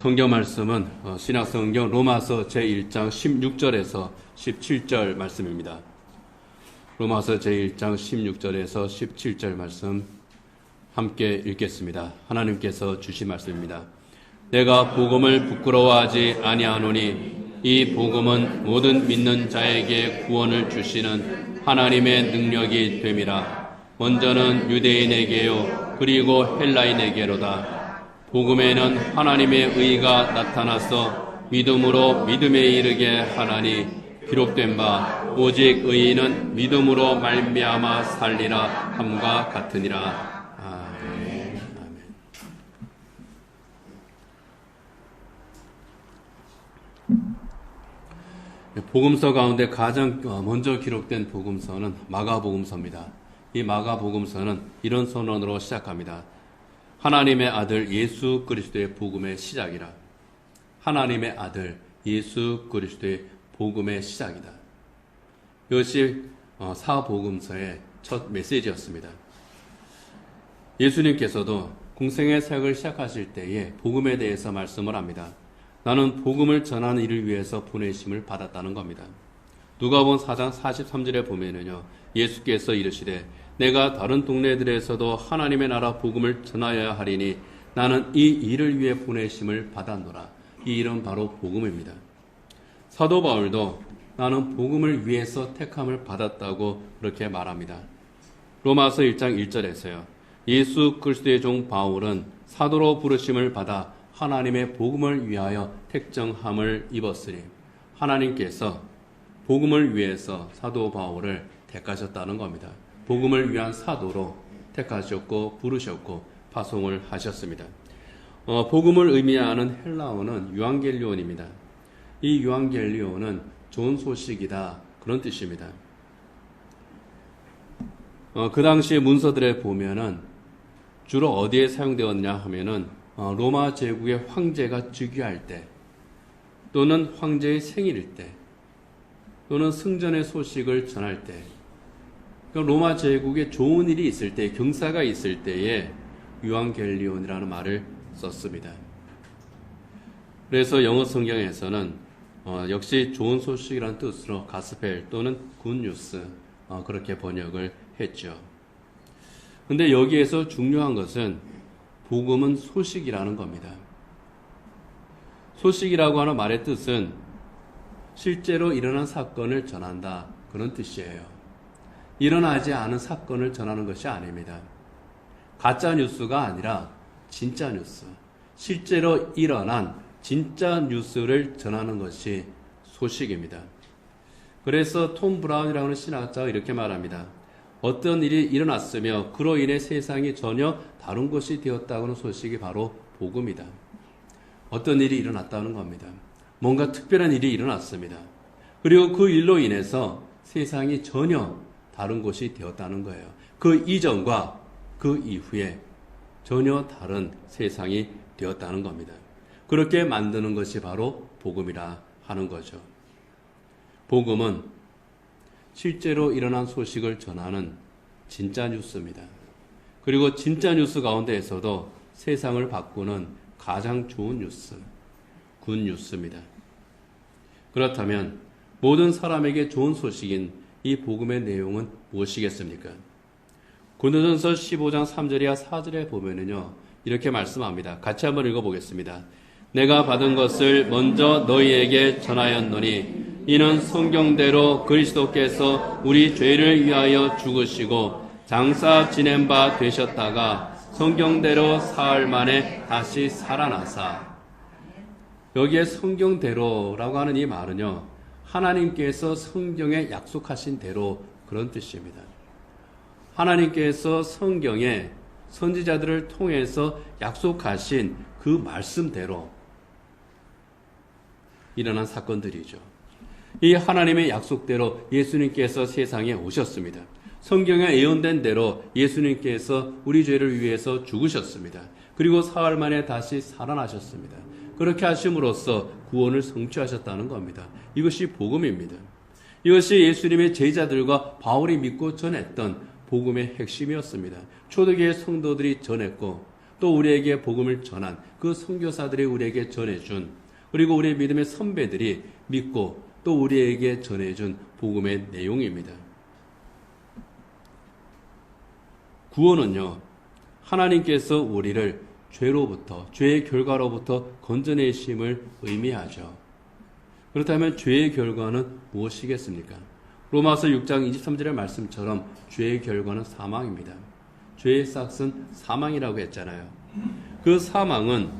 성경 말씀은 신약성경 로마서 제1장 16절에서 17절 말씀입니다. 로마서 제1장 16절에서 17절 말씀 함께 읽겠습니다. 하나님께서 주신 말씀입니다. 내가 복음을 부끄러워하지 아니하노니 이 복음은 모든 믿는 자에게 구원을 주시는 하나님의 능력이 됨이라. 먼저는 유대인에게요 그리고 헬라인에게로다. 복음에는 하나님의 의가 나타나서 믿음으로 믿음에 이르게 하나니 기록된 바 오직 의인은 믿음으로 말미암아 살리라 함과 같으니라. 아멘. 복음서 가운데 가장 먼저 기록된 복음서는 마가복음서입니다. 이 마가복음서는 이런 선언으로 시작합니다. 하나님의 아들 예수 그리스도의 복음의 시작이라. 하나님의 아들 예수 그리스도의 복음의 시작이다. 이것이 사복음서의 첫 메시지였습니다. 예수님께서도 공생의 사역을 시작하실 때에 복음에 대해서 말씀을 합니다. 나는 복음을 전하는 일을 위해서 보내심을 받았다는 겁니다. 누가복음 4장 43절에 보면은요, 예수께서 이르시되 내가 다른 동네들에서도 하나님의 나라 복음을 전하여야 하리니 나는 이 일을 위해 보내심을 받았노라. 이 일은 바로 복음입니다. 사도 바울도 나는 복음을 위해서 택함을 받았다고 그렇게 말합니다. 로마서 1장 1절에서요. 예수 그리스도의 종 바울은 사도로 부르심을 받아 하나님의 복음을 위하여 택정함을 입었으니 하나님께서 복음을 위해서 사도 바울을 택하셨다는 겁니다. 복음을 위한 사도로 택하셨고 부르셨고 파송을 하셨습니다. 복음을 의미하는 헬라어는 유앙겔리온입니다. 이 유앙겔리온은 좋은 소식이다 그런 뜻입니다. 그 당시 문서들에 보면은 주로 어디에 사용되었냐 하면은 로마 제국의 황제가 즉위할 때 또는 황제의 생일일 때 또는 승전의 소식을 전할 때 로마 제국에 좋은 일이 있을 때, 경사가 있을 때에 유앙겔리온이라는 말을 썼습니다. 그래서 영어 성경에서는 역시 좋은 소식이라는 뜻으로 가스펠 또는 굿뉴스 그렇게 번역을 했죠. 근데 여기에서 중요한 것은 복음은 소식이라는 겁니다. 소식이라고 하는 말의 뜻은 실제로 일어난 사건을 전한다 그런 뜻이에요. 일어나지 않은 사건을 전하는 것이 아닙니다. 가짜 뉴스가 아니라 진짜 뉴스, 실제로 일어난 진짜 뉴스를 전하는 것이 소식입니다. 그래서 톰 브라운이라는 신학자가 이렇게 말합니다. 어떤 일이 일어났으며 그로 인해 세상이 전혀 다른 것이 되었다고 하는 소식이 바로 복음이다. 어떤 일이 일어났다는 겁니다. 뭔가 특별한 일이 일어났습니다. 그리고 그 일로 인해서 세상이 전혀 다른 것이 되었다는 거예요. 그 이전과 그 이후에 전혀 다른 세상이 되었다는 겁니다. 그렇게 만드는 것이 바로 복음이라 하는 거죠. 복음은 실제로 일어난 소식을 전하는 진짜 뉴스입니다. 그리고 진짜 뉴스 가운데에서도 세상을 바꾸는 가장 좋은 뉴스, 굿 뉴스입니다. 그렇다면 모든 사람에게 좋은 소식인 이 복음의 내용은 무엇이겠습니까? 고린도전서 15장 3절이야 4절에 보면은요, 이렇게 말씀합니다. 같이 한번 읽어보겠습니다. 내가 받은 것을 먼저 너희에게 전하였노니 이는 성경대로 그리스도께서 우리 죄를 위하여 죽으시고 장사 지낸 바 되셨다가 성경대로 사흘 만에 다시 살아나사. 여기에 성경대로라고 하는 이 말은요, 하나님께서 성경에 약속하신 대로 그런 뜻입니다. 하나님께서 성경에 선지자들을 통해서 약속하신 그 말씀대로 일어난 사건들이죠. 이 하나님의 약속대로 예수님께서 세상에 오셨습니다. 성경에 예언된 대로 예수님께서 우리 죄를 위해서 죽으셨습니다. 그리고 사흘 만에 다시 살아나셨습니다. 그렇게 하심으로써 구원을 성취하셨다는 겁니다. 이것이 복음입니다. 이것이 예수님의 제자들과 바울이 믿고 전했던 복음의 핵심이었습니다. 초대교회 성도들이 전했고 또 우리에게 복음을 전한 그 선교사들이 우리에게 전해준, 그리고 우리의 믿음의 선배들이 믿고 또 우리에게 전해준 복음의 내용입니다. 구원은요, 하나님께서 우리를 죄로부터, 죄의 결과로부터 건져내심을 의미하죠. 그렇다면 죄의 결과는 무엇이겠습니까? 로마서 6장 23절의 말씀처럼 죄의 결과는 사망입니다. 죄의 싹은 사망이라고 했잖아요. 그 사망은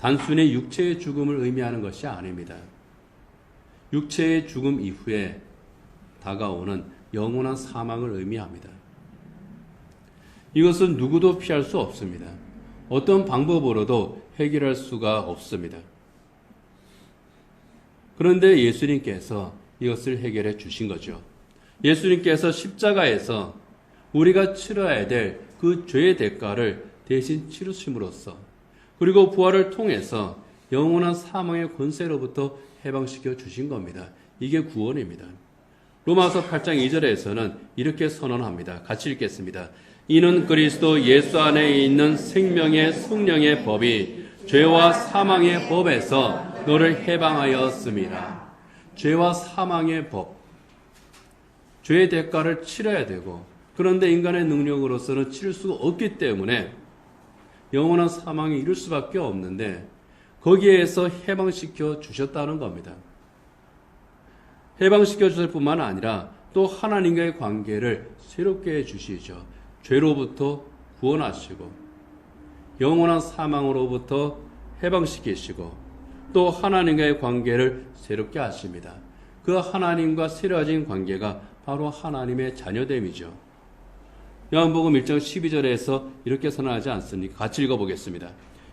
단순히 육체의 죽음을 의미하는 것이 아닙니다. 육체의 죽음 이후에 다가오는 영원한 사망을 의미합니다. 이것은 누구도 피할 수 없습니다. 어떤 방법으로도 해결할 수가 없습니다. 그런데 예수님께서 이것을 해결해 주신 거죠. 예수님께서 십자가에서 우리가 치러야 될 그 죄의 대가를 대신 치르심으로써, 그리고 부활을 통해서 영원한 사망의 권세로부터 해방시켜 주신 겁니다. 이게 구원입니다. 로마서 8장 2절에서는 이렇게 선언합니다. 같이 읽겠습니다. 이는 그리스도 예수 안에 있는 생명의 성령의 법이 죄와 사망의 법에서 너를 해방하였습니다. 죄와 사망의 법, 죄의 대가를 치러야 되고, 그런데 인간의 능력으로서는 치를 수가 없기 때문에 영원한 사망에 이를 수밖에 없는데, 거기에서 해방시켜 주셨다는 겁니다. 해방시켜 주실 뿐만 아니라 또 하나님과의 관계를 새롭게 해주시죠. 죄로부터 구원하시고 영원한 사망으로부터 해방시키시고 또 하나님과의 관계를 새롭게 하십니다. 그 하나님과 새로워진 관계가 바로 하나님의 자녀됨이죠. 요한복음 1장 12절에서 이렇게 선언하지 않습니까? 같이 읽어보겠습니다.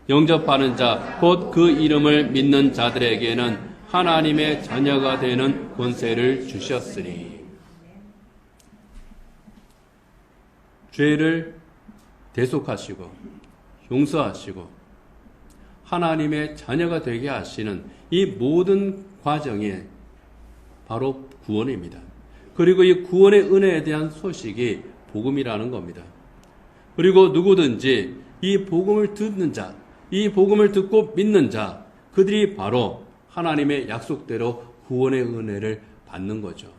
영접하는 자, 곧 그 이름을 믿는 자들에게는 하나님의 자녀가 되는 권세를 주셨으니. 죄를 대속하시고 용서하시고 하나님의 자녀가 되게 하시는 이 모든 과정이 바로 구원입니다. 그리고 이 구원의 은혜에 대한 소식이 복음이라는 겁니다. 그리고 누구든지 이 복음을 듣는 자, 이 복음을 듣고 믿는 자, 그들이 바로 하나님의 약속대로 구원의 은혜를 받는 거죠.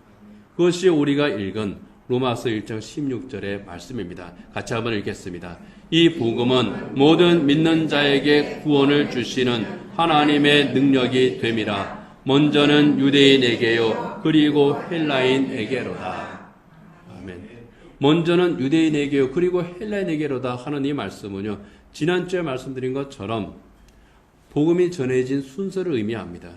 그것이 우리가 읽은 로마서 1장 16절의 말씀입니다. 같이 한번 읽겠습니다. 이 복음은 모든 믿는 자에게 구원을 주시는 하나님의 능력이 됨이라. 먼저는 유대인에게요, 그리고 헬라인에게로다. 아멘. 먼저는 유대인에게요, 그리고 헬라인에게로다 하는 이 말씀은요, 지난주에 말씀드린 것처럼 복음이 전해진 순서를 의미합니다.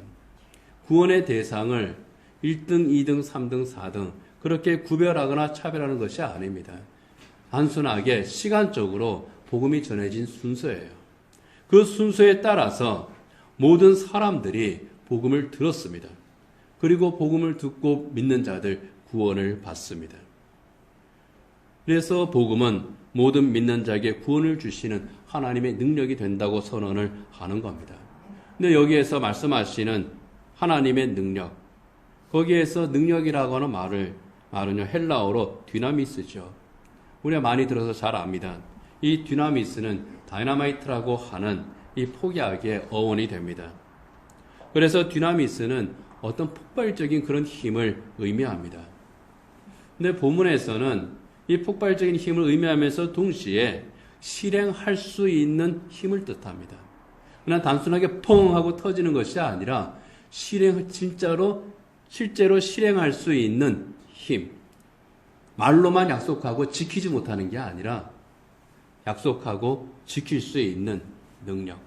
구원의 대상을 1등, 2등, 3등, 4등 그렇게 구별하거나 차별하는 것이 아닙니다. 단순하게 시간적으로 복음이 전해진 순서예요. 그 순서에 따라서 모든 사람들이 복음을 들었습니다. 그리고 복음을 듣고 믿는 자들 구원을 받습니다. 그래서 복음은 모든 믿는 자에게 구원을 주시는 하나님의 능력이 된다고 선언을 하는 겁니다. 근데 여기에서 말씀하시는 하나님의 능력, 거기에서 능력이라고 하는 말은요, 헬라어로 디나미스죠. 우리가 많이 들어서 잘 압니다. 이 디나미스는 다이나마이트라고 하는 이 폭약의 어원이 됩니다. 그래서 디나미스는 어떤 폭발적인 그런 힘을 의미합니다. 근데 본문에서는 이 폭발적인 힘을 의미하면서 동시에 실행할 수 있는 힘을 뜻합니다. 그냥 단순하게 펑 하고 터지는 것이 아니라 실제로 실행할 수 있는 힘. 말로만 약속하고 지키지 못하는 게 아니라 약속하고 지킬 수 있는 능력.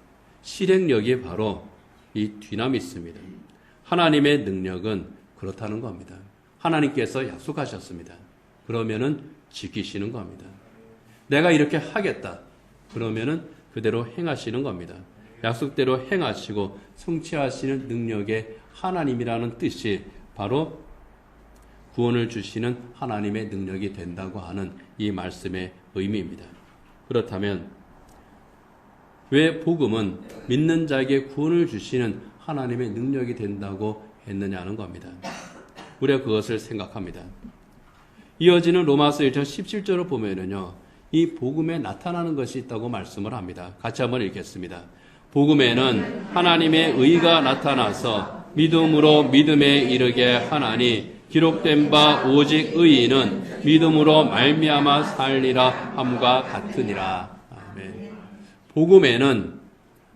실행력이 바로 이 디나미스입니다. 하나님의 능력은 그렇다는 겁니다. 하나님께서 약속하셨습니다. 그러면은 지키시는 겁니다. 내가 이렇게 하겠다. 그러면은 그대로 행하시는 겁니다. 약속대로 행하시고 성취하시는 능력의 하나님이라는 뜻이 바로 구원을 주시는 하나님의 능력이 된다고 하는 이 말씀의 의미입니다. 그렇다면 왜 복음은 믿는 자에게 구원을 주시는 하나님의 능력이 된다고 했느냐는 겁니다. 우리가 그것을 생각합니다. 이어지는 로마서 1장 17절을 보면은요, 이 복음에 나타나는 것이 있다고 말씀을 합니다. 같이 한번 읽겠습니다. 복음에는 하나님의 의가 나타나서 믿음으로 믿음에 이르게 하나니 기록된 바 오직 의인은 믿음으로 말미암아 살리라 함과 같으니라. 아멘. 복음에는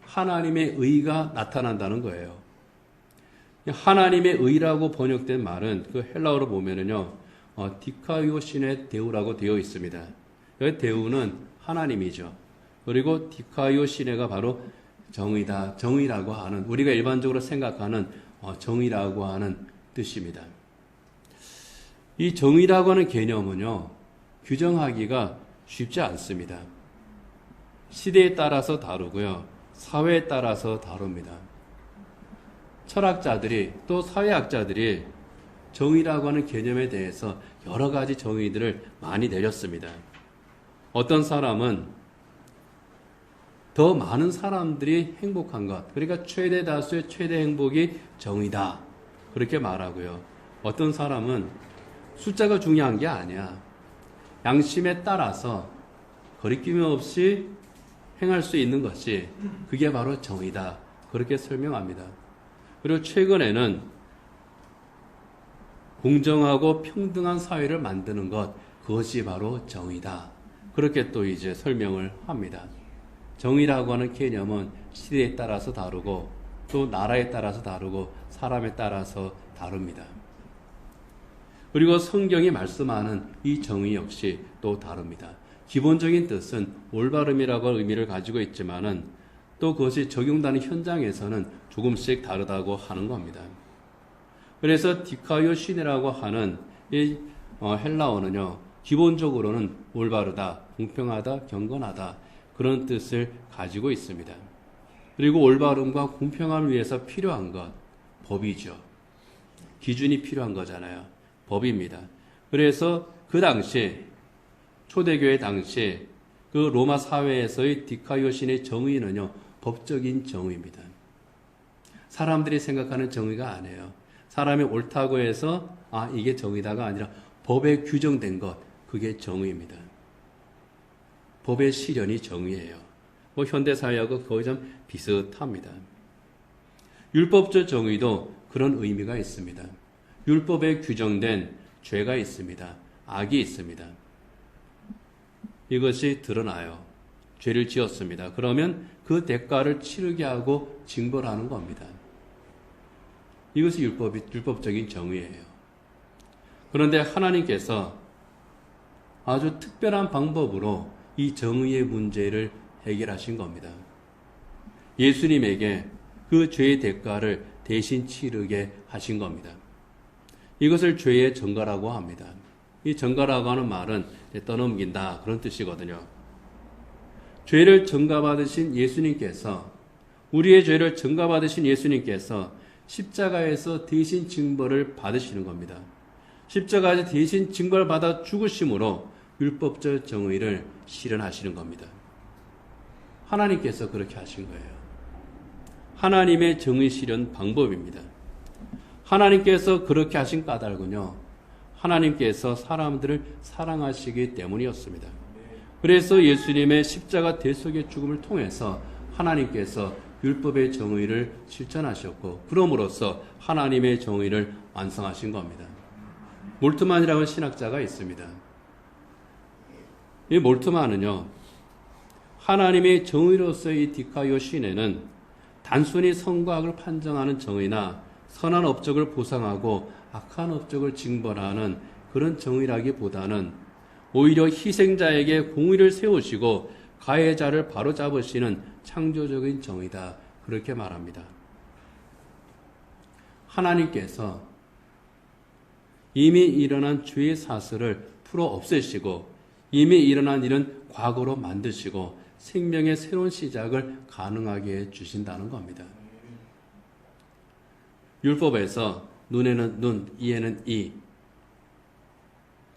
하나님의 의가 나타난다는 거예요. 하나님의 의라고 번역된 말은 그 헬라어로 보면은요, 디카이오신의 데우라고 되어 있습니다. 여기 데우는 하나님이죠. 그리고 디카이오신의가 바로 정의다, 정의라고 하는, 우리가 일반적으로 생각하는 정의라고 하는 뜻입니다. 이 정의라고 하는 개념은요, 규정하기가 쉽지 않습니다. 시대에 따라서 다르고요, 사회에 따라서 다릅니다. 철학자들이 또 사회학자들이 정의라고 하는 개념에 대해서 여러 가지 정의들을 많이 내렸습니다. 어떤 사람은 더 많은 사람들이 행복한 것, 그러니까 최대 다수의 최대 행복이 정의다, 그렇게 말하고요. 어떤 사람은 숫자가 중요한 게 아니야, 양심에 따라서 거리낌 없이 행할 수 있는 것이 그게 바로 정의다, 그렇게 설명합니다. 그리고 최근에는 공정하고 평등한 사회를 만드는 것, 그것이 바로 정의다, 그렇게 또 이제 설명을 합니다. 정의라고 하는 개념은 시대에 따라서 다르고 또 나라에 따라서 다르고 사람에 따라서 다릅니다. 그리고 성경이 말씀하는 이 정의 역시 또 다릅니다. 기본적인 뜻은 올바름이라고 하는 의미를 가지고 있지만은 또 그것이 적용되는 현장에서는 조금씩 다르다고 하는 겁니다. 그래서 디카이오신이라고 하는 이 헬라어는요, 기본적으로는 올바르다, 공평하다, 경건하다, 그런 뜻을 가지고 있습니다. 그리고 올바름과 공평함을 위해서 필요한 것, 법이죠. 기준이 필요한 거잖아요. 법입니다. 그래서 그 당시, 초대교회 당시 그 로마 사회에서의 디카이오신의 정의는요, 법적인 정의입니다. 사람들이 생각하는 정의가 아니에요. 사람이 옳다고 해서 이게 정의다가 아니라 법에 규정된 것, 그게 정의입니다. 법의 실현이 정의예요. 현대사회하고 거의 좀 비슷합니다. 율법적 정의도 그런 의미가 있습니다. 율법에 규정된 죄가 있습니다. 악이 있습니다. 이것이 드러나요. 죄를 지었습니다. 그러면 그 대가를 치르게 하고 징벌하는 겁니다. 이것이 율법적인 정의예요. 그런데 하나님께서 아주 특별한 방법으로 이 정의의 문제를 해결하신 겁니다. 예수님에게 그 죄의 대가를 대신 치르게 하신 겁니다. 이것을 죄의 전가라고 합니다. 이 전가라고 하는 말은 떠넘긴다, 그런 뜻이거든요. 죄를 전가받으신 예수님께서, 우리의 죄를 전가받으신 예수님께서 십자가에서 대신 징벌을 받으시는 겁니다. 십자가에서 대신 징벌받아 죽으심으로 율법적 정의를 실현하시는 겁니다. 하나님께서 그렇게 하신 거예요. 하나님의 정의 실현 방법입니다. 하나님께서 그렇게 하신 까닭은요, 하나님께서 사람들을 사랑하시기 때문이었습니다. 그래서 예수님의 십자가 대속의 죽음을 통해서 하나님께서 율법의 정의를 실천하셨고, 그럼으로써 하나님의 정의를 완성하신 겁니다. 몰트만이라는 신학자가 있습니다. 이 몰트만은요, 하나님의 정의로서의 이 디카이오 신에는 단순히 선과 악을 판정하는 정의나 선한 업적을 보상하고 악한 업적을 징벌하는 그런 정의라기보다는 오히려 희생자에게 공의를 세우시고 가해자를 바로잡으시는 창조적인 정의다, 그렇게 말합니다. 하나님께서 이미 일어난 죄의 사슬을 풀어 없애시고 이미 일어난 일은 과거로 만드시고 생명의 새로운 시작을 가능하게 해주신다는 겁니다. 율법에서 눈에는 눈, 이에는 이,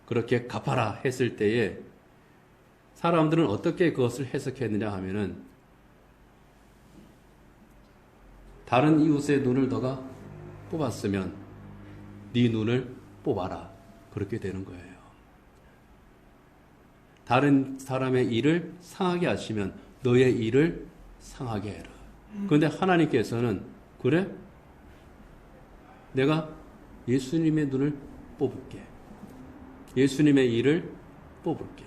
그렇게 갚아라 했을 때에 사람들은 어떻게 그것을 해석했느냐 하면은, 다른 이웃의 눈을 너가 뽑았으면 네 눈을 뽑아라, 그렇게 되는 거예요. 다른 사람의 일을 상하게 하시면 너의 일을 상하게 해라. 그런데 하나님께서는 그래? 내가 예수님의 눈을 뽑을게. 예수님의 일을 뽑을게.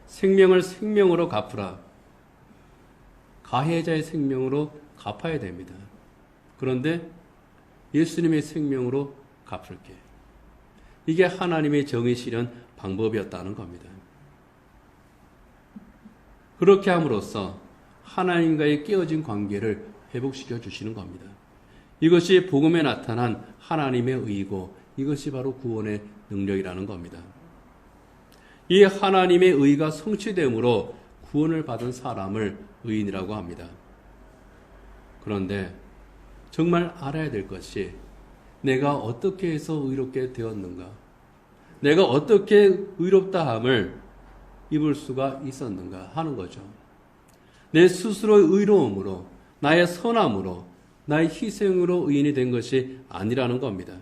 생명을 생명으로 갚으라. 가해자의 생명으로 갚아야 됩니다. 그런데 예수님의 생명으로 갚을게. 이게 하나님의 정의 실현 방법이었다는 겁니다. 그렇게 함으로써 하나님과의 깨어진 관계를 회복시켜 주시는 겁니다. 이것이 복음에 나타난 하나님의 의이고 이것이 바로 구원의 능력이라는 겁니다. 이 하나님의 의가 성취됨으로 구원을 받은 사람을 의인이라고 합니다. 그런데 정말 알아야 될 것이 내가 어떻게 해서 의롭게 되었는가? 내가 어떻게 의롭다함을 입을 수가 있었는가 하는 거죠. 내 스스로의 의로움으로, 나의 선함으로, 나의 희생으로 의인이 된 것이 아니라는 겁니다.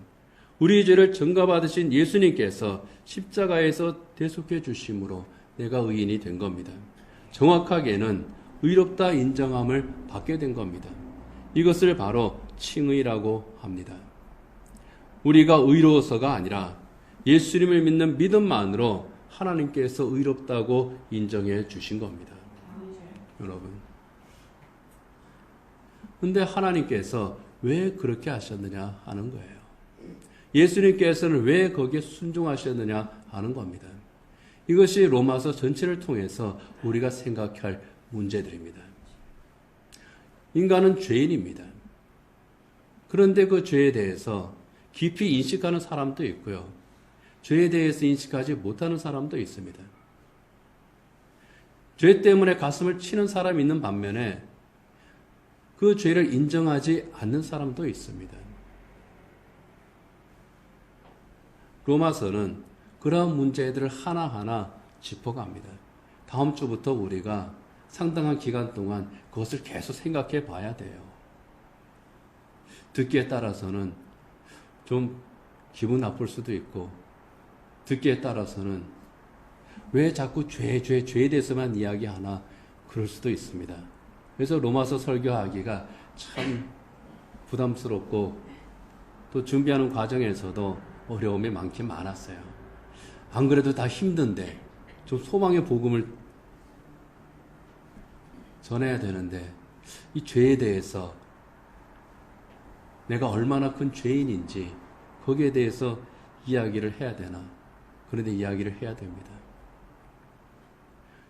우리의 죄를 전가받으신 예수님께서 십자가에서 대속해 주심으로 내가 의인이 된 겁니다. 정확하게는 의롭다 인정함을 받게 된 겁니다. 이것을 바로 칭의라고 합니다. 우리가 의로워서가 아니라 예수님을 믿는 믿음만으로 하나님께서 의롭다고 인정해 주신 겁니다. 여러분. 근데 하나님께서 왜 그렇게 하셨느냐 하는 거예요. 예수님께서는 왜 거기에 순종하셨느냐 하는 겁니다. 이것이 로마서 전체를 통해서 우리가 생각할 문제들입니다. 인간은 죄인입니다. 그런데 그 죄에 대해서 깊이 인식하는 사람도 있고요. 죄에 대해서 인식하지 못하는 사람도 있습니다. 죄 때문에 가슴을 치는 사람이 있는 반면에 그 죄를 인정하지 않는 사람도 있습니다. 로마서는 그러한 문제들을 하나하나 짚어갑니다. 다음 주부터 우리가 상당한 기간 동안 그것을 계속 생각해 봐야 돼요. 듣기에 따라서는 좀 기분 나쁠 수도 있고, 듣기에 따라서는 왜 자꾸 죄에 대해서만 이야기하나 그럴 수도 있습니다. 그래서 로마서 설교하기가 참 부담스럽고 또 준비하는 과정에서도 어려움이 많긴 많았어요. 안 그래도 다 힘든데 좀 소망의 복음을 전해야 되는데 이 죄에 대해서 내가 얼마나 큰 죄인인지 거기에 대해서 이야기를 해야 되나? 그런데 이야기를 해야 됩니다.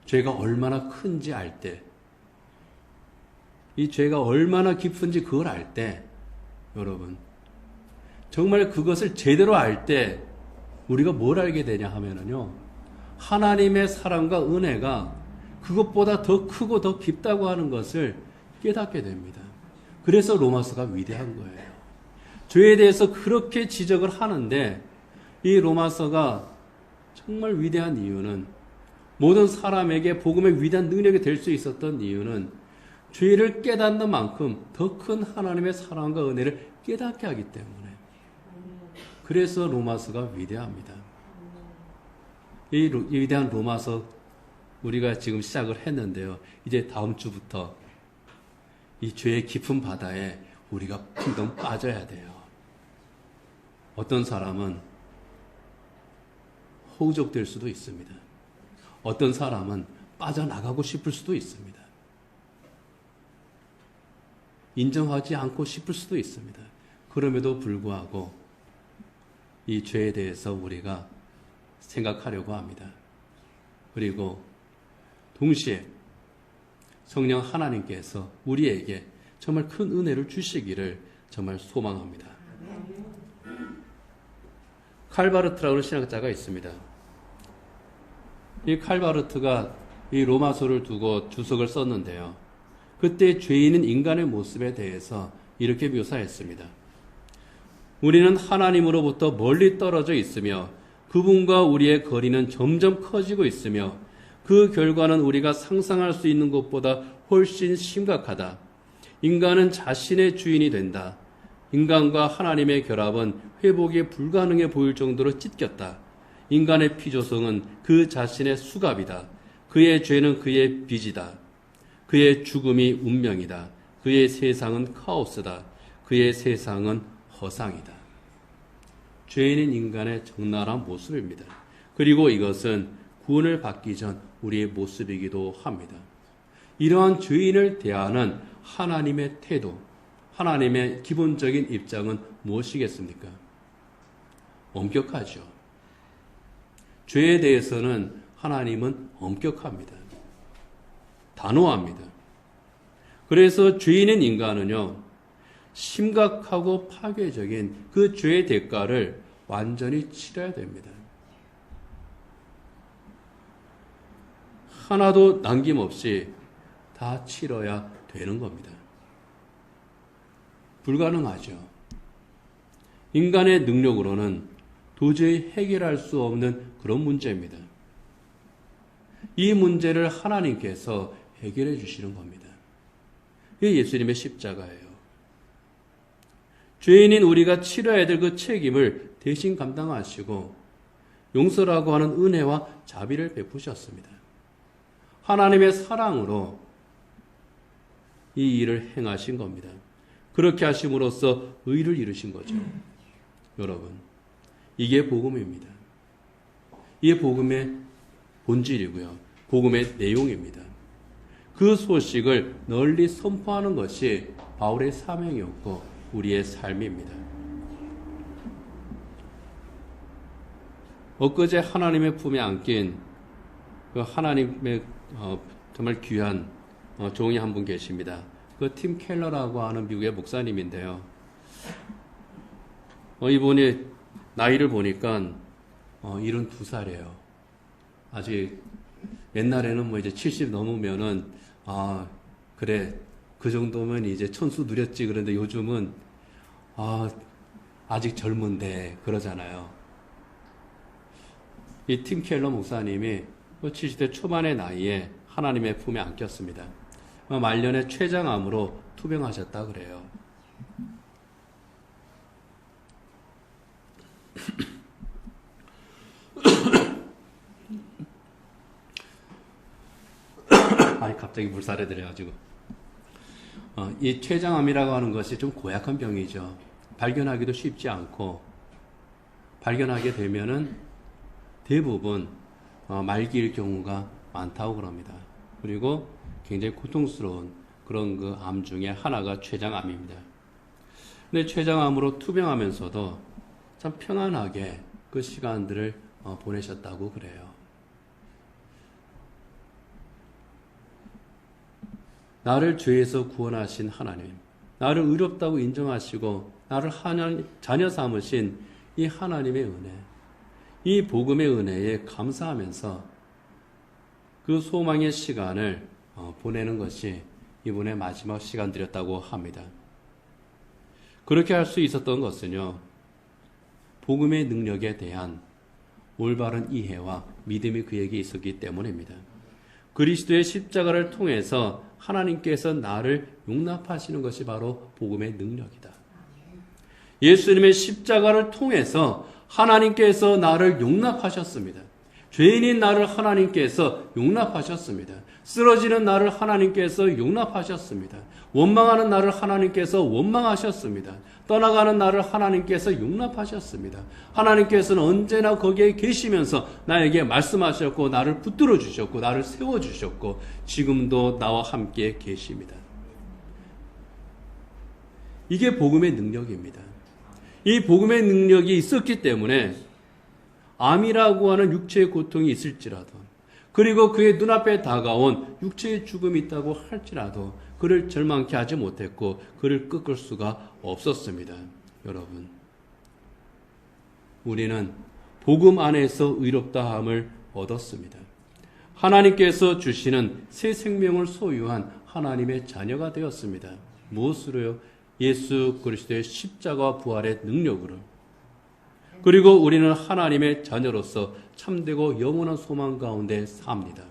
죄가 얼마나 큰지 알 때, 이 죄가 얼마나 깊은지 그걸 알 때, 여러분, 정말 그것을 제대로 알 때 우리가 뭘 알게 되냐 하면은요, 하나님의 사랑과 은혜가 그것보다 더 크고 더 깊다고 하는 것을 깨닫게 됩니다. 그래서 로마서가 위대한 거예요. 죄에 대해서 그렇게 지적을 하는데 이 로마서가 정말 위대한 이유는, 모든 사람에게 복음의 위대한 능력이 될 수 있었던 이유는 죄를 깨닫는 만큼 더 큰 하나님의 사랑과 은혜를 깨닫게 하기 때문에, 그래서 로마서가 위대합니다. 이 위대한 로마서 우리가 지금 시작을 했는데요. 이제 다음 주부터 이 죄의 깊은 바다에 우리가 풍덩 빠져야 돼요. 어떤 사람은 허우적될 수도 있습니다. 어떤 사람은 빠져나가고 싶을 수도 있습니다. 인정하지 않고 싶을 수도 있습니다. 그럼에도 불구하고 이 죄에 대해서 우리가 생각하려고 합니다. 그리고 동시에 성령 하나님께서 우리에게 정말 큰 은혜를 주시기를 정말 소망합니다. 칼바르트라는 신학자가 있습니다. 이 칼바르트가 이 로마서를 두고 주석을 썼는데요. 그때 죄인은 인간의 모습에 대해서 이렇게 묘사했습니다. 우리는 하나님으로부터 멀리 떨어져 있으며 그분과 우리의 거리는 점점 커지고 있으며 그 결과는 우리가 상상할 수 있는 것보다 훨씬 심각하다. 인간은 자신의 주인이 된다. 인간과 하나님의 결합은 회복이 불가능해 보일 정도로 찢겼다. 인간의 피조성은 그 자신의 수갑이다. 그의 죄는 그의 빚이다. 그의 죽음이 운명이다. 그의 세상은 카오스다. 그의 세상은 허상이다. 죄인인 인간의 적나라한 모습입니다. 그리고 이것은 구원을 받기 전 우리의 모습이기도 합니다. 이러한 죄인을 대하는 하나님의 태도, 하나님의 기본적인 입장은 무엇이겠습니까? 엄격하죠. 죄에 대해서는 하나님은 엄격합니다. 단호합니다. 그래서 죄인인 인간은요, 심각하고 파괴적인 그 죄의 대가를 완전히 치러야 됩니다. 하나도 남김없이 다 치러야 되는 겁니다. 불가능하죠. 인간의 능력으로는 도저히 해결할 수 없는 그런 문제입니다. 이 문제를 하나님께서 해결해 주시는 겁니다. 이게 예수님의 십자가예요. 죄인인 우리가 치러야 될 그 책임을 대신 감당하시고 용서라고 하는 은혜와 자비를 베푸셨습니다. 하나님의 사랑으로 이 일을 행하신 겁니다. 그렇게 하심으로써 의를 이루신 거죠. 여러분, 이게 복음입니다. 이게 복음의 본질이고요. 복음의 내용입니다. 그 소식을 널리 선포하는 것이 바울의 사명이었고 우리의 삶입니다. 엊그제 하나님의 품에 안긴 그 하나님의 정말 귀한 종이 한 분 계십니다. 그 팀 켈러라고 하는 미국의 목사님인데요. 이분이 나이를 보니까 72살이에요. 아직 옛날에는 뭐 이제 70 넘으면은 그래 그 정도면 이제 천수 누렸지. 그런데 요즘은 아직 젊은데 그러잖아요. 이 팀 켈러 목사님이 70대 초반의 나이에 하나님의 품에 안겼습니다. 말년에 췌장암으로 투병하셨다 그래요. 아니 갑자기 물살에 들어가지고 이 췌장암이라고 하는 것이 좀 고약한 병이죠. 발견하기도 쉽지 않고 발견하게 되면은 대부분 말기일 경우가 많다고 그럽니다. 그리고 굉장히 고통스러운 그런 그 암 중에 하나가 췌장암입니다. 근데 췌장암으로 투병하면서도 참 평안하게 그 시간들을 보내셨다고 그래요. 나를 죄에서 구원하신 하나님, 나를 의롭다고 인정하시고 나를 자녀 삼으신 이 하나님의 은혜, 이 복음의 은혜에 감사하면서 그 소망의 시간을 보내는 것이 이분의 마지막 시간들이었다고 합니다. 그렇게 할 수 있었던 것은요, 복음의 능력에 대한 올바른 이해와 믿음이 그에게 있었기 때문입니다. 그리스도의 십자가를 통해서 하나님께서 나를 용납하시는 것이 바로 복음의 능력이다. 예수님의 십자가를 통해서 하나님께서 나를 용납하셨습니다. 죄인인 나를 하나님께서 용납하셨습니다. 쓰러지는 나를 하나님께서 용납하셨습니다. 원망하는 나를 하나님께서 원망하셨습니다. 떠나가는 나를 하나님께서 용납하셨습니다. 하나님께서는 언제나 거기에 계시면서 나에게 말씀하셨고 나를 붙들어 주셨고 나를 세워 주셨고 지금도 나와 함께 계십니다. 이게 복음의 능력입니다. 이 복음의 능력이 있었기 때문에 암이라고 하는 육체의 고통이 있을지라도 그리고 그의 눈앞에 다가온 육체의 죽음이 있다고 할지라도 그를 절망케 하지 못했고 그를 꺾을 수가 없었습니다. 여러분, 우리는 복음 안에서 의롭다함을 얻었습니다. 하나님께서 주시는 새 생명을 소유한 하나님의 자녀가 되었습니다. 무엇으로요? 예수 그리스도의 십자가와 부활의 능력으로. 그리고 우리는 하나님의 자녀로서 참되고 영원한 소망 가운데 삽니다.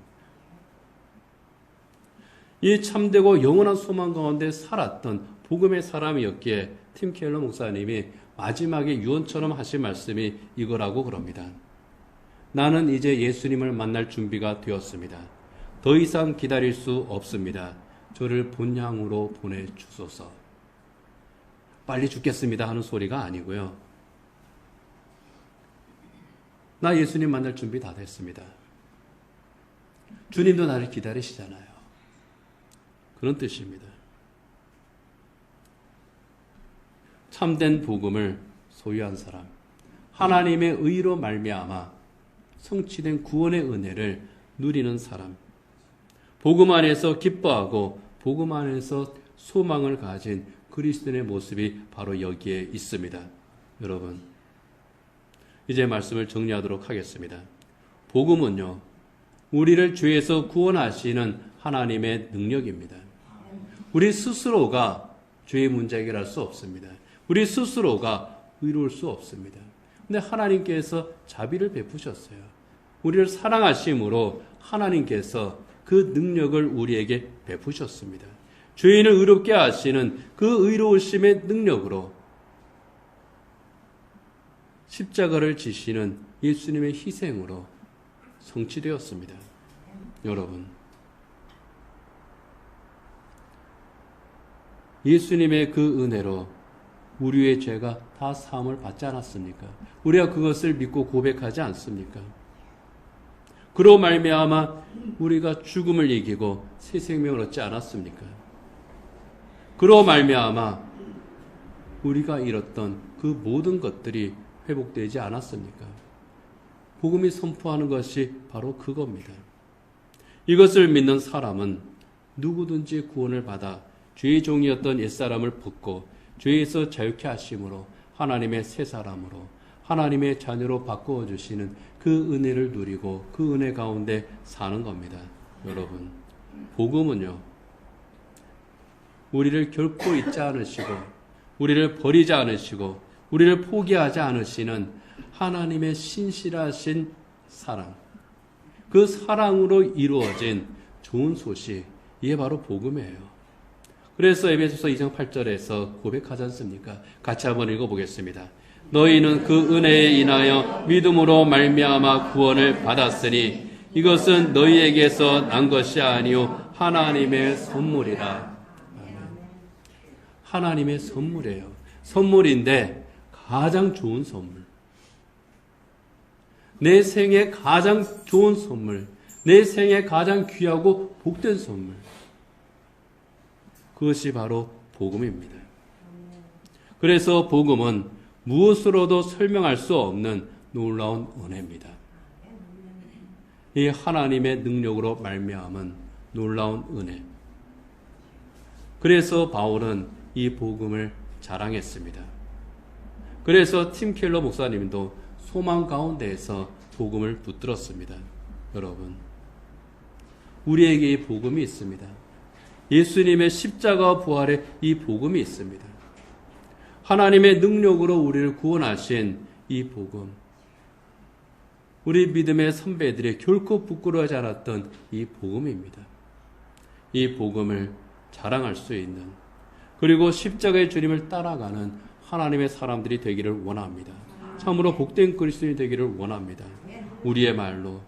이 참되고 영원한 소망 가운데 살았던 복음의 사람이었기에 팀 켈러 목사님이 마지막에 유언처럼 하신 말씀이 이거라고 그럽니다. 나는 이제 예수님을 만날 준비가 되었습니다. 더 이상 기다릴 수 없습니다. 저를 본향으로 보내주소서. 빨리 죽겠습니다 하는 소리가 아니고요. 나 예수님 만날 준비 다 됐습니다. 주님도 나를 기다리시잖아요. 그런 뜻입니다. 참된 복음을 소유한 사람, 하나님의 의로 말미암아 성취된 구원의 은혜를 누리는 사람, 복음 안에서 기뻐하고 복음 안에서 소망을 가진 그리스도인의 모습이 바로 여기에 있습니다. 여러분, 이제 말씀을 정리하도록 하겠습니다. 복음은요, 우리를 죄에서 구원하시는 하나님의 능력입니다. 우리 스스로가 죄의 문제 해결할 수 없습니다. 우리 스스로가 의로울 수 없습니다. 근데 하나님께서 자비를 베푸셨어요. 우리를 사랑하심으로 하나님께서 그 능력을 우리에게 베푸셨습니다. 죄인을 의롭게 하시는 그 의로우심의 능력으로 십자가를 지시는 예수님의 희생으로 성취되었습니다. 여러분, 예수님의 그 은혜로 우리의 죄가 다 사함을 받지 않았습니까? 우리가 그것을 믿고 고백하지 않습니까? 그로 말미암아 우리가 죽음을 이기고 새 생명을 얻지 않았습니까? 그로 말미암아 우리가 잃었던 그 모든 것들이 회복되지 않았습니까? 복음이 선포하는 것이 바로 그겁니다. 이것을 믿는 사람은 누구든지 구원을 받아 죄의 종이었던 옛사람을 벗고 죄에서 자유케 하심으로 하나님의 새 사람으로 하나님의 자녀로 바꾸어 주시는 그 은혜를 누리고 그 은혜 가운데 사는 겁니다. 여러분, 복음은요, 우리를 결코 잊지 않으시고 우리를 버리지 않으시고 우리를 포기하지 않으시는 하나님의 신실하신 사랑, 그 사랑으로 이루어진 좋은 소식, 이게 바로 복음이에요. 그래서 에베소서 2장 8절에서 고백하지 않습니까? 같이 한번 읽어보겠습니다. 너희는 그 은혜에 인하여 믿음으로 말미암아 구원을 받았으니 이것은 너희에게서 난 것이 아니요 하나님의 선물이라. 하나님의 선물이에요. 선물인데 가장 좋은 선물. 내 생에 가장 좋은 선물. 내 생에 가장 귀하고 복된 선물. 그것이 바로 복음입니다. 그래서 복음은 무엇으로도 설명할 수 없는 놀라운 은혜입니다. 이 하나님의 능력으로 말미암은 놀라운 은혜. 그래서 바울은 이 복음을 자랑했습니다. 그래서 팀 켈러 목사님도 소망 가운데에서 복음을 붙들었습니다. 여러분, 우리에게 이 복음이 있습니다. 예수님의 십자가 부활에 이 복음이 있습니다. 하나님의 능력으로 우리를 구원하신 이 복음, 우리 믿음의 선배들이 결코 부끄러워하지 않았던 이 복음입니다. 이 복음을 자랑할 수 있는, 그리고 십자가의 주님을 따라가는 하나님의 사람들이 되기를 원합니다. 참으로 복된 그리스도인이 되기를 원합니다. 우리의 말로,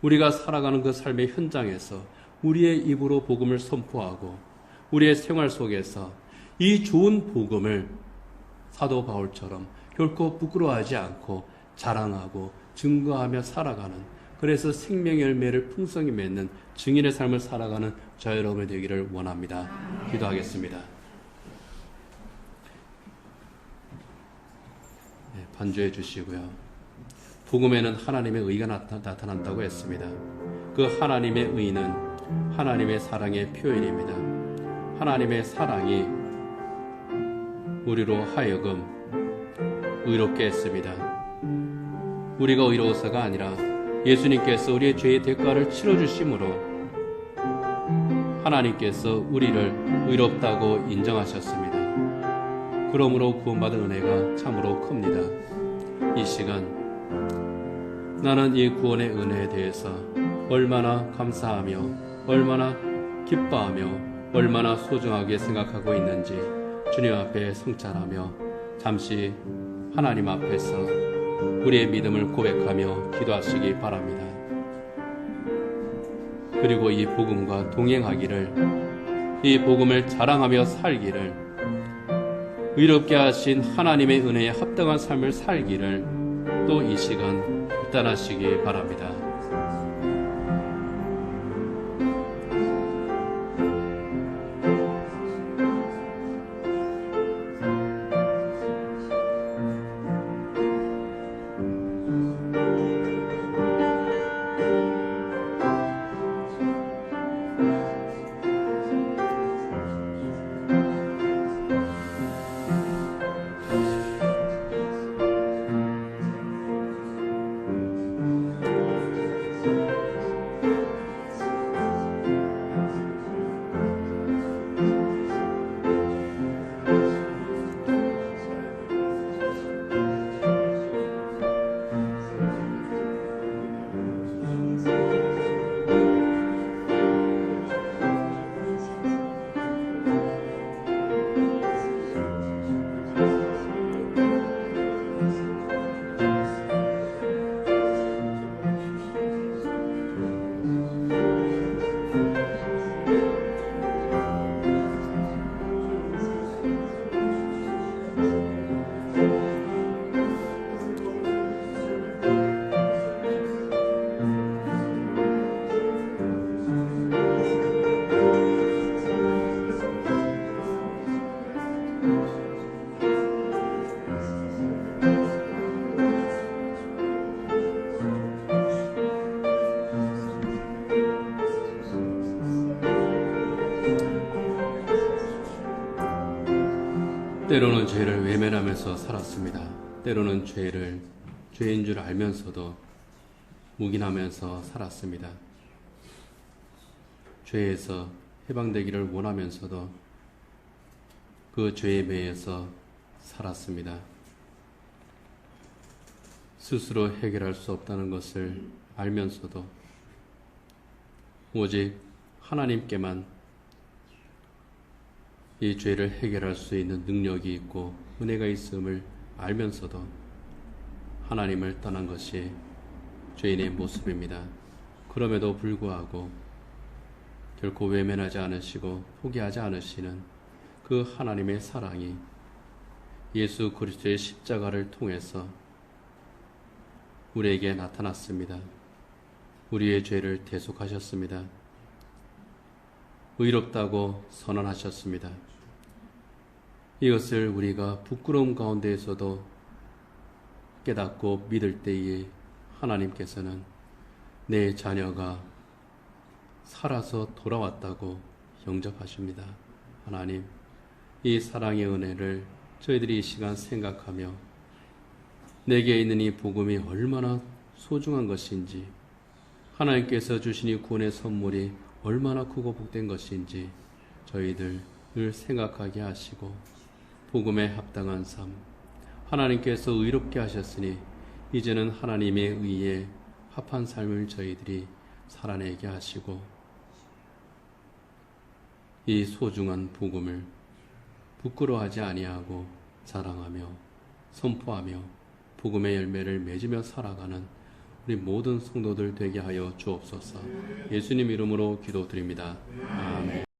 우리가 살아가는 그 삶의 현장에서 우리의 입으로 복음을 선포하고 우리의 생활 속에서 이 좋은 복음을 사도 바울처럼 결코 부끄러워하지 않고 자랑하고 증거하며 살아가는, 그래서 생명의 열매를 풍성히 맺는 증인의 삶을 살아가는 저 여러분이 되기를 원합니다. 기도하겠습니다. 네, 반주해 주시고요. 복음에는 하나님의 의가 나타난다고 했습니다. 그 하나님의 의는 하나님의 사랑의 표현입니다. 하나님의 사랑이 우리로 하여금 의롭게 했습니다. 우리가 의로워서가 아니라 예수님께서 우리의 죄의 대가를 치러주심으로 하나님께서 우리를 의롭다고 인정하셨습니다. 그러므로 구원받은 은혜가 참으로 큽니다. 이 시간 나는 이 구원의 은혜에 대해서 얼마나 감사하며 얼마나 기뻐하며 얼마나 소중하게 생각하고 있는지 주님 앞에 성찰하며 잠시 하나님 앞에서 우리의 믿음을 고백하며 기도하시기 바랍니다. 그리고 이 복음과 동행하기를, 이 복음을 자랑하며 살기를, 의롭게 하신 하나님의 은혜에 합당한 삶을 살기를 또 이 시간 결단하시기 바랍니다. 때로는 죄를 외면하면서 살았습니다. 때로는 죄인 줄 알면서도 묵인하면서 살았습니다. 죄에서 해방되기를 원하면서도 그 죄에 매여서 살았습니다. 스스로 해결할 수 없다는 것을 알면서도 오직 하나님께만 이 죄를 해결할 수 있는 능력이 있고 은혜가 있음을 알면서도 하나님을 떠난 것이 죄인의 모습입니다. 그럼에도 불구하고 결코 외면하지 않으시고 포기하지 않으시는 그 하나님의 사랑이 예수 그리스도의 십자가를 통해서 우리에게 나타났습니다. 우리의 죄를 대속하셨습니다. 의롭다고 선언하셨습니다. 이것을 우리가 부끄러움 가운데에서도 깨닫고 믿을 때에 하나님께서는 내 자녀가 살아서 돌아왔다고 영접하십니다. 하나님, 이 사랑의 은혜를 저희들이 이 시간 생각하며 내게 있는 이 복음이 얼마나 소중한 것인지, 하나님께서 주신 이 구원의 선물이 얼마나 크고 복된 것인지 저희들을 생각하게 하시고 복음에 합당한 삶, 하나님께서 의롭게 하셨으니 이제는 하나님의 의에 합한 삶을 저희들이 살아내게 하시고 이 소중한 복음을 부끄러워하지 아니하고 자랑하며 선포하며 복음의 열매를 맺으며 살아가는 우리 모든 성도들 되게 하여 주옵소서. 예수님 이름으로 기도드립니다. 아멘.